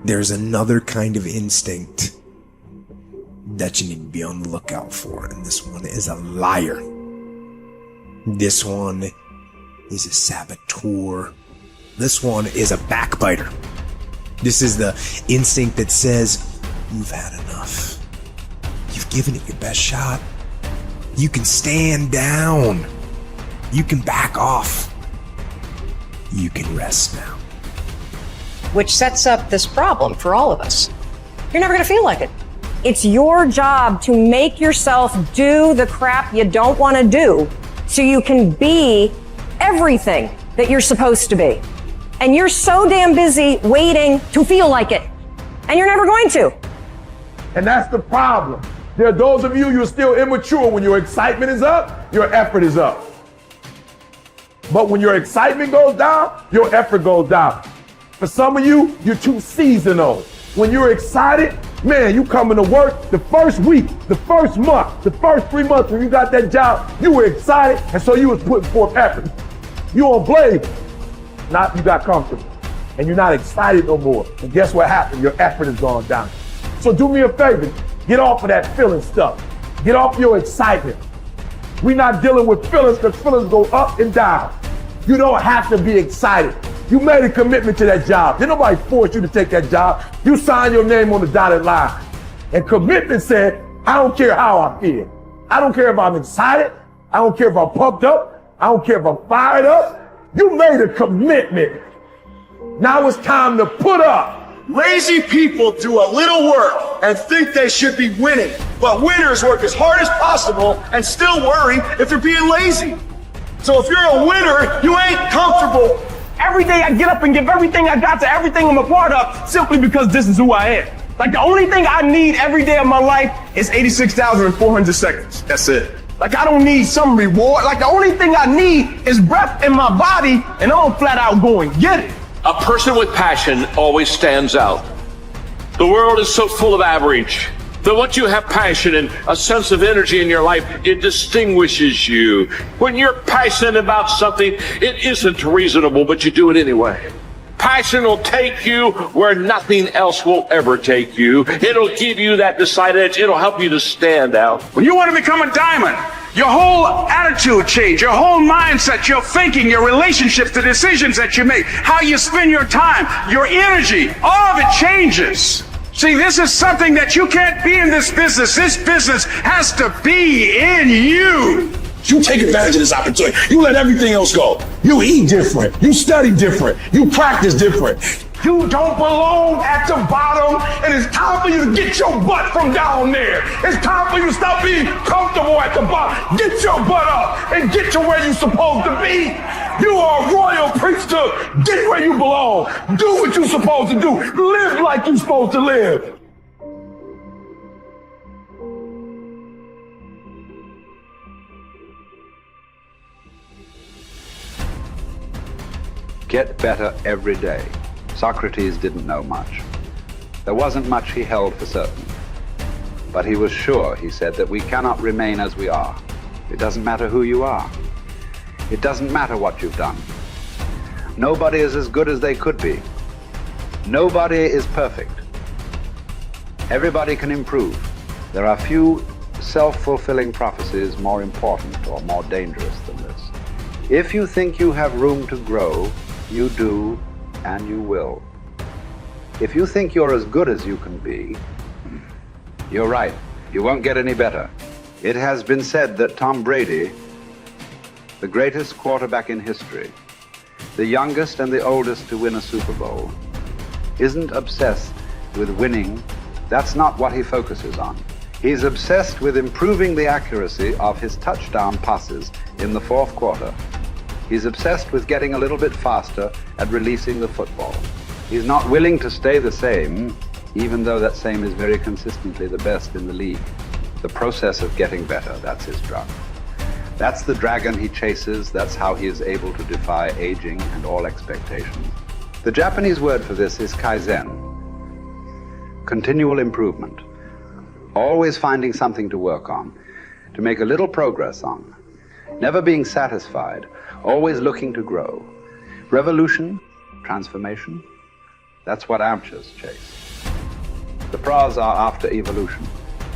there's another kind of instinct that you need to be on the lookout for, and this one is a liar. This one is a saboteur. This one is a backbiter. This is the instinct that says, you've had enough. You've given it your best shot. You can stand down. You can back off. You can rest now. Which sets up this problem for all of us. You're never going to feel like it. It's your job to make yourself do the crap you don't want to do so you can be everything that you're supposed to be. And you're so damn busy waiting to feel like it. And you're never going to. And that's the problem. There are those of you, you're still immature. When your excitement is up, your effort is up. But when your excitement goes down, your effort goes down. For some of you, you're too seasonal. When you're excited, man, you coming to work the first week, the first month, the first 3 months when you got that job, you were excited, and so you was putting forth effort. You on blade. Now you got comfortable, and you're not excited no more. And guess what happened? Your effort has gone down. So do me a favor, get off of that feeling stuff. Get off your excitement. We're not dealing with feelings because feelings go up and down. You don't have to be excited. You made a commitment to that job. Did nobody force you to take that job? You signed your name on the dotted line. And commitment said, I don't care how I feel. I don't care if I'm excited. I don't care if I'm pumped up. I don't care if I'm fired up. You made a commitment. Now it's time to put up. Lazy people do a little work and think they should be winning, but winners work as hard as possible and still worry if they're being lazy. So if you're a winner, you ain't comfortable. Every day I get up and give everything I got to everything I'm a part of simply because this is who I am. Like the only thing I need every day of my life is 86,400 seconds. That's it. Like I don't need some reward. Like the only thing I need is breath in my body and I'm flat out going get it. A person with passion always stands out. The world is so full of average that once you have passion and a sense of energy in your life, it distinguishes you. When you're passionate about something, it isn't reasonable, but you do it anyway. Passion will take you where nothing else will ever take you. It'll give you that decided edge. It'll help you to stand out. When you want to become a diamond, your whole attitude change, your whole mindset, your thinking, your relationships, the decisions that you make, how you spend your time, your energy, all of it changes. See, this is something that you can't be in this business. This business has to be in you. You take advantage of this opportunity. You let everything else go. You eat different. You study different. You practice different. You don't belong at the bottom, and it's time for you to get your butt from down there. It's time for you to stop being comfortable at the bottom. Get your butt up and get to where you're supposed to be. You are a royal priesthood. Get where you belong. Do what you're supposed to do. Live like you're supposed to live. Get better every day. Socrates didn't know much. There wasn't much he held for certain. But he was sure, he said, that we cannot remain as we are. It doesn't matter who you are. It doesn't matter what you've done. Nobody is as good as they could be. Nobody is perfect. Everybody can improve. There are few self-fulfilling prophecies more important or more dangerous than this. If you think you have room to grow, you do, and you will. If you think you're as good as you can be, you're right. You won't get any better. It has been said that Tom Brady, the greatest quarterback in history, the youngest and the oldest to win a Super Bowl, isn't obsessed with winning. That's not what he focuses on. He's obsessed with improving the accuracy of his touchdown passes in the fourth quarter. He's obsessed with getting a little bit faster at releasing the football. He's not willing to stay the same, even though that same is very consistently the best in the league. The process of getting better, that's his drug. That's the dragon he chases. That's how he is able to defy aging and all expectations. The Japanese word for this is kaizen, continual improvement. Always finding something to work on, to make a little progress on. Never being satisfied, always looking to grow. Revolution, transformation, That's what amateurs chase. The pros are after evolution.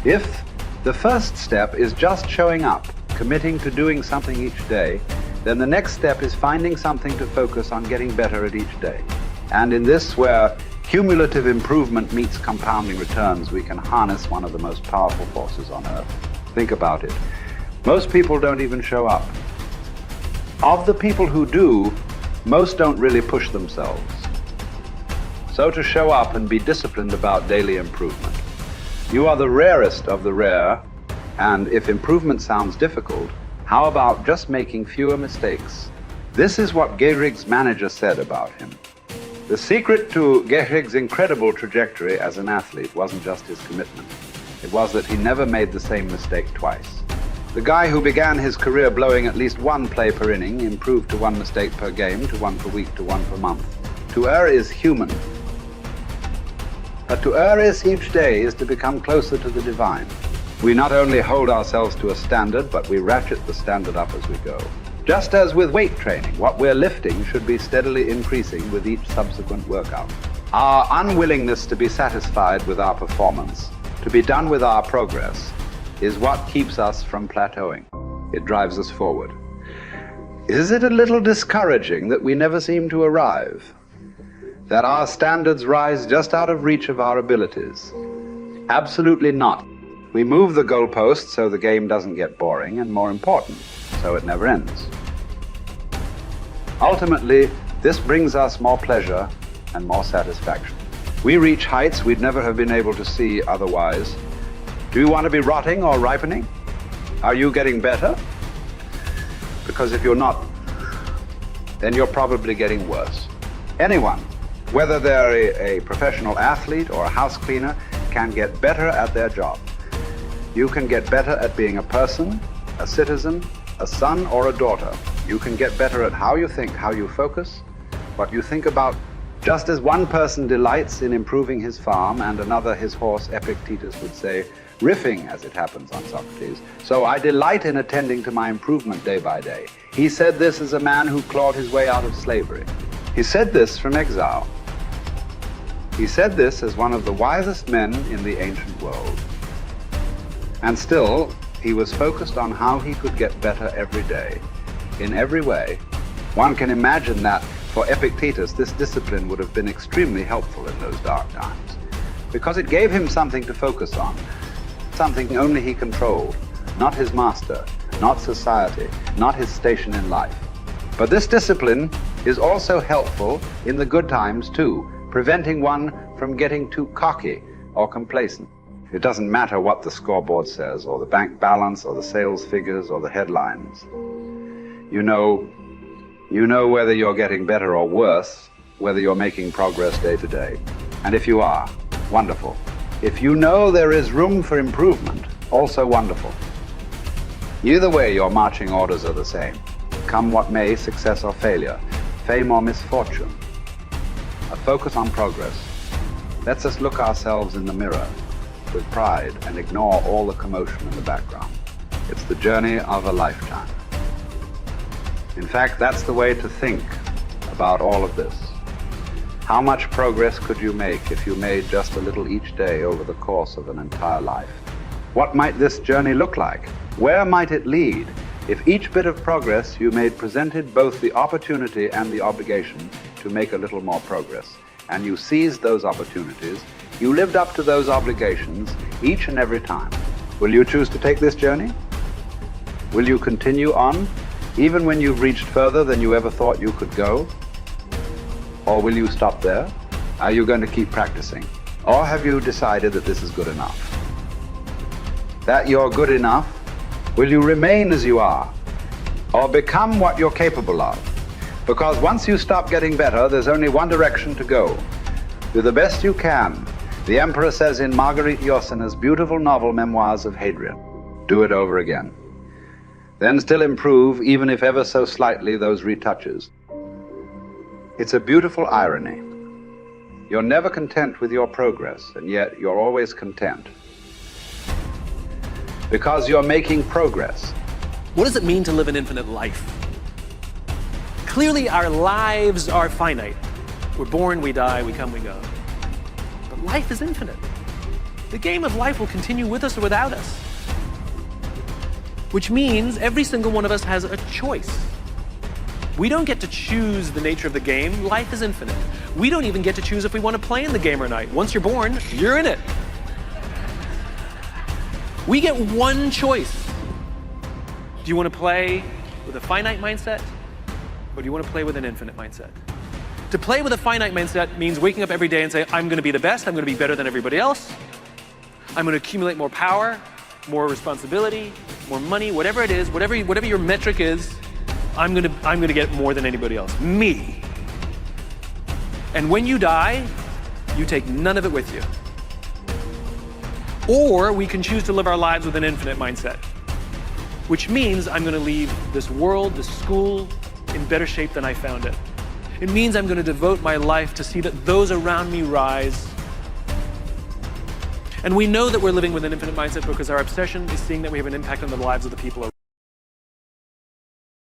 If the first step is just showing up, committing to doing something each day, then the next step is finding something to focus on getting better at each day. And in this, where cumulative improvement meets compounding returns, we can harness one of the most powerful forces on earth. Think about it. Most people don't even show up. Of the people who do, most don't really push themselves. So to show up and be disciplined about daily improvement. You are the rarest of the rare, and if improvement sounds difficult, how about just making fewer mistakes? This is what Gehrig's manager said about him. The secret to Gehrig's incredible trajectory as an athlete wasn't just his commitment. It was that he never made the same mistake twice. The guy who began his career blowing at least one play per inning improved to one mistake per game, to one per week, to one per month. To err is human. But to err is each day is to become closer to the divine. We not only hold ourselves to a standard, but we ratchet the standard up as we go. Just as with weight training, what we're lifting should be steadily increasing with each subsequent workout. Our unwillingness to be satisfied with our performance, to be done with our progress, is what keeps us from plateauing. It drives us forward. Is it a little discouraging that we never seem to arrive? That our standards rise just out of reach of our abilities? Absolutely not. We move the goalpost so the game doesn't get boring, and more important, so it never ends. Ultimately, this brings us more pleasure and more satisfaction. We reach heights we'd never have been able to see otherwise. Do you want to be rotting or ripening? Are you getting better? Because if you're not, then you're probably getting worse. Anyone, whether they're a professional athlete or a house cleaner, can get better at their job. You can get better at being a person, a citizen, a son or a daughter. You can get better at how you think, how you focus, what you think about. Just as one person delights in improving his farm and another his horse, Epictetus would say, riffing as it happens on Socrates, so I delight in attending to my improvement day by day. He said this as a man who clawed his way out of slavery. He said this from exile. He said this as one of the wisest men in the ancient world. And still, he was focused on how he could get better every day, in every way. One can imagine that for Epictetus, this discipline would have been extremely helpful in those dark times, because it gave him something to focus on, something only he controlled, not his master, not society, not his station in life. But this discipline is also helpful in the good times too, preventing one from getting too cocky or complacent. It doesn't matter what the scoreboard says, or the bank balance, or the sales figures, or the headlines. You know whether you're getting better or worse, whether you're making progress day to day. And if you are, wonderful. If you know there is room for improvement, also wonderful. Either way, your marching orders are the same. Come what may, success or failure, fame or misfortune. A focus on progress lets us look ourselves in the mirror with pride and ignore all the commotion in the background. It's the journey of a lifetime. In fact, that's the way to think about all of this. How much progress could you make if you made just a little each day over the course of an entire life? What might this journey look like? Where might it lead if each bit of progress you made presented both the opportunity and the obligation to make a little more progress, and you seized those opportunities, you lived up to those obligations each and every time? Will you choose to take this journey? Will you continue on, even when you've reached further than you ever thought you could go? Or will you stop there? Are you going to keep practicing? Or have you decided that this is good enough? That you're good enough? Will you remain as you are? Or become what you're capable of? Because once you stop getting better, there's only one direction to go. Do the best you can. The Emperor says in Marguerite Yourcenar's beautiful novel Memoirs of Hadrian. Do it over again. Then still improve, even if ever so slightly, those retouches. It's a beautiful irony. You're never content with your progress, and yet you're always content. Because you're making progress. What does it mean to live an infinite life? Clearly, our lives are finite. We're born, we die, we come, we go. But life is infinite. The game of life will continue with us or without us. Which means every single one of us has a choice. We don't get to choose the nature of the game. Life is infinite. We don't even get to choose if we want to play in the game or not. Once you're born, you're in it. We get one choice. Do you want to play with a finite mindset, or do you want to play with an infinite mindset? To play with a finite mindset means waking up every day and say, I'm going to be the best, I'm going to be better than everybody else, I'm going to accumulate more power, more responsibility, more money, whatever it is, whatever your metric is, I'm going to get more than anybody else. Me. And when you die, you take none of it with you. Or we can choose to live our lives with an infinite mindset, which means I'm going to leave this world, this school, in better shape than I found it. It means I'm going to devote my life to see that those around me rise. And we know that we're living with an infinite mindset because our obsession is seeing that we have an impact on the lives of the people around us.